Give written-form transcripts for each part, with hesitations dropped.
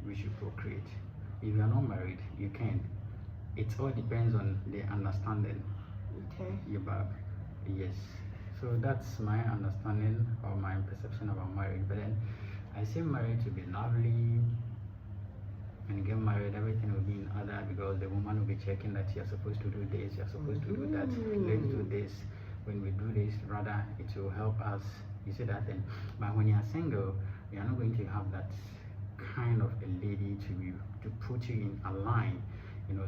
we should procreate. If you are not married, you can. It all depends on the understanding. Okay. Yabab. Yes. So that's my understanding or my perception about marriage. But then I see marriage to be lovely. When you get married, everything will be in order because the woman will be checking that you're supposed to do this, you're supposed to do that. Let's do this. When we do this, rather it will help us. You see that thing. But when you're single, you're not going to have that kind of a lady to put you in a line,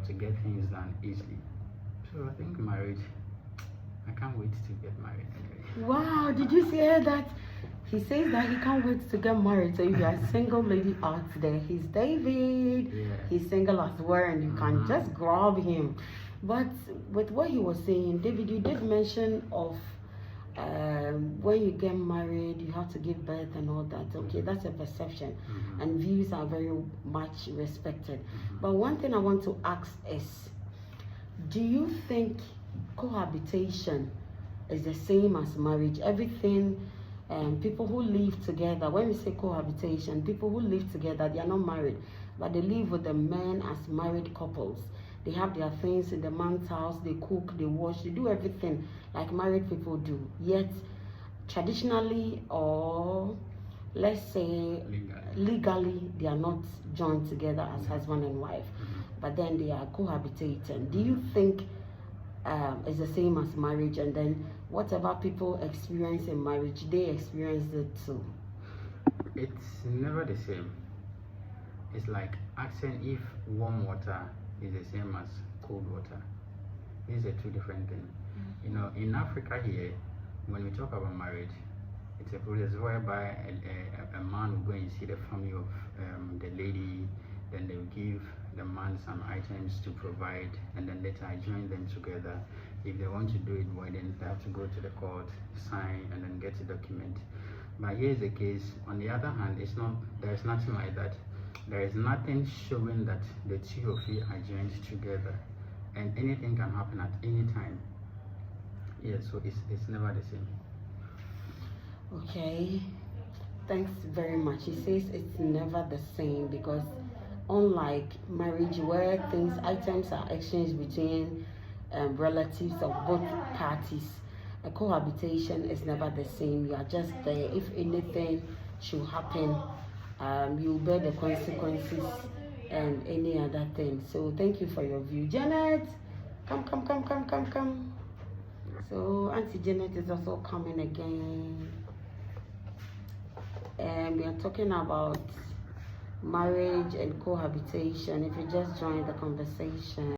to get things done easily. So I think marriage, I can't wait to get married anyway. Wow, did you hear that? He says that he can't wait to get married. So if you're a single lady out there, he's David. Yeah. He's single as well, and you can just grab him. But with what he was saying, David, you did mention of when you get married, you have to give birth and all that. Okay, that's a perception, and views are very much respected. But one thing I want to ask is, do you think cohabitation is the same as marriage? Everything, people who live together, when we say cohabitation, people who live together, they are not married, but they live with the men as married couples. They have their things in the man's house, they cook, they wash, they do everything like married people do. Yet, traditionally, or let's say legally, they are not joined together as husband and wife, but then they are cohabitating. Do you think it's the same as marriage, and then whatever people experience in marriage, they experience it too? It's never the same. It's like asking if warm water is the same as cold water. These are two different things. In Africa here, when we talk about marriage, it's a process whereby a man will go and see the family of the lady, then they will give the man some items to provide, and then later join them together. If they want to do it, well, then they have to go to the court, sign, and then get a document. But here's the case. On the other hand, there's nothing like that. There is nothing showing that the two of you are joined together, and anything can happen at any time. Yeah, so it's never the same. Okay, thanks very much. He says it's never the same because unlike marriage where items are exchanged between relatives of both parties, a cohabitation is never the same. You are just there. If anything should happen, you bear the consequences and any other thing. So thank you for your view. Janet, come. So Auntie Janet is also coming again. And we are talking about marriage and cohabitation. If you just joined the conversation.